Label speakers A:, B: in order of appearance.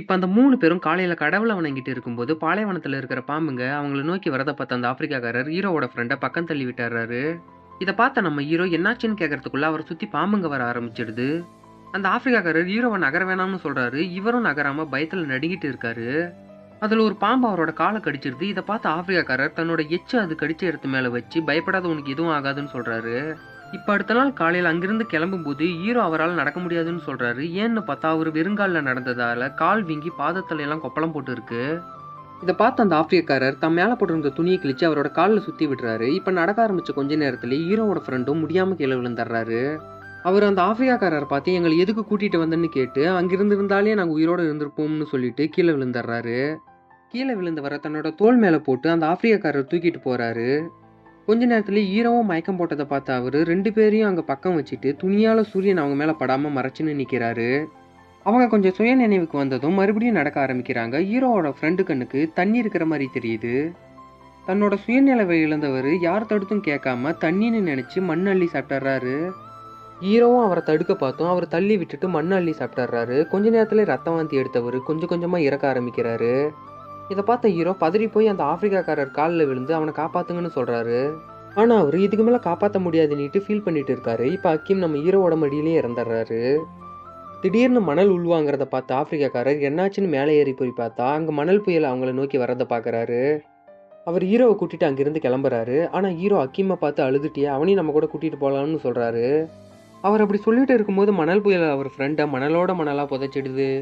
A: இப்ப அந்த 3 பேரும் காலையில கடவுள வணங்கிட்டு இருக்கும்போது, பாலைவனத்துல இருக்கிற பாம்புங்க அவங்கள நோக்கி வரத பார்த்த அந்த ஆப்பிரிக்காக்காரர் ஹீரோவோட ஃப்ரெண்ட பக்கம் தள்ளி விட்டுர்றாரு. இத பார்த்த நம்ம ஹீரோ என்னாச்சுன்னு கேட்கறதுக்குள்ள அவர சுத்தி பாம்புங்க வர ஆரம்பிச்சிடுது. அந்த ஆப்பிரிக்காக்காரர் ஹீரோவ நகர வேணாம்னு சொல்றாரு. இவரும் நகராம பயத்துல நடுங்கிட்டு இருக்காரு. அதுல ஒரு பாம்பு அவரோட கால கடிச்சிருது. இத பார்த்த ஆப்பிரிக்காக்காரர் தன்னோட எச்ச அது கடிச்ச இடத்து மேல வச்சு, பயப்படாத உனக்கு எதுவும் ஆகாதுன்னு சொல்றாரு. இப்ப அடுத்த நாள் காலையில அங்கிருந்து கிளம்பும்போது ஹீரோ அவரால நடக்க முடியாதுன்னு சொல்றாரு. ஏன்னு பார்த்தா அவரு வெறுங்கால்ல நடந்ததால கால் வீங்கி பாதத்துல எல்லாம் கொப்பளம் போட்டு இருக்கு. இத பார்த்த அந்த ஆப்பிரிக்காரர் தம் மேல போட்டிருந்த துணியை கிழிச்சு அவரோட கால்ல சுத்தி விடுறாரு. இப்ப நடக்க ஆரம்பிச்ச கொஞ்ச நேரத்திலேயே ஹீரோவோட ஃப்ரெண்டும் முடியாம கீழ விழுந்துடுறாரு. அவர் அந்த ஆப்பிரிக்காக்காரரை பார்த்து எங்களை எதுக்கு கூட்டிட்டு வந்தேன்னு கேட்டு, அங்கிருந்து இருந்தாலே நாங்க உயிரோட இருந்திருப்போம்னு சொல்லிட்டு கீழ விழுந்துடுறாரு. கீழ விழுந்தவர தன்னோட தோள் மேல போட்டு அந்த ஆப்பிரிக்காக்காரர் தூக்கிட்டு போறாரு. கொஞ்ச நேரத்திலேயே ஹீரோவும் மயக்கம் போட்டத பார்த்த அவரு 2 பேரையும் அங்க பக்கம் வச்சுட்டு துணியால சூரியன் அவங்க மேல படாம மறைச்சுன்னு நிக்கிறாரு. அவங்க கொஞ்சம் சுய நினைவுக்கு வந்ததும் மறுபடியும் நடக்க ஆரம்பிக்கிறாங்க. ஹீரோவோட ஃப்ரெண்டு கண்ணுக்கு தண்ணி இருக்கிற மாதிரி தெரியுது. தன்னோட சுயநிலைவை இழந்தவர் யார் தடுத்தும் கேட்காம தண்ணின்னு நினைச்சு மண் அள்ளி சாப்பிட்டுறாரு. ஹீரோவும் அவரை தடுக்க பார்த்தும் அவர் தள்ளி விட்டுட்டு மண் அள்ளி சாப்பிட்டுறாரு. கொஞ்ச நேரத்துல ரத்த வாந்தி எடுத்தவர் கொஞ்சம் கொஞ்சமா இறக்க ஆரம்பிக்கிறாரு. இதை பார்த்த ஹீரோ பதறி போய் அந்த ஆப்பிரிக்காக்காரர் காலில் விழுந்து அவனை காப்பாத்துங்கன்னு சொல்றாரு. ஆனா அவர் இதுக்கு மேல காப்பாற்ற முடியாதுன்னுட்டு ஃபீல் பண்ணிட்டு இருக்காரு. இப்ப அக்கீம் நம்ம ஹீரோவோட மடியிலே இறந்துடுறாரு. திடீர்னு மணல் உள்வாங்கிறத பார்த்த ஆப்பிரிக்காக்காரர் என்னாச்சுன்னு மேலே ஏறி போய் பார்த்தா அங்க மணல் புயல் அவங்கள நோக்கி வரதை பாக்குறாரு. அவர் ஹீரோவை கூட்டிட்டு அங்கிருந்து கிளம்புறாரு. ஆனா ஹீரோ அக்கீமை பார்த்து அழுதுட்டியே அவனையும் நம்ம கூட கூட்டிட்டு போலாம்னு சொல்றாரு. அவர் அப்படி சொல்லிட்டு இருக்கும்போது மணல் புயல் அவர் ஃப்ரெண்டை மணலோட மணலா புதைச்சிடுது.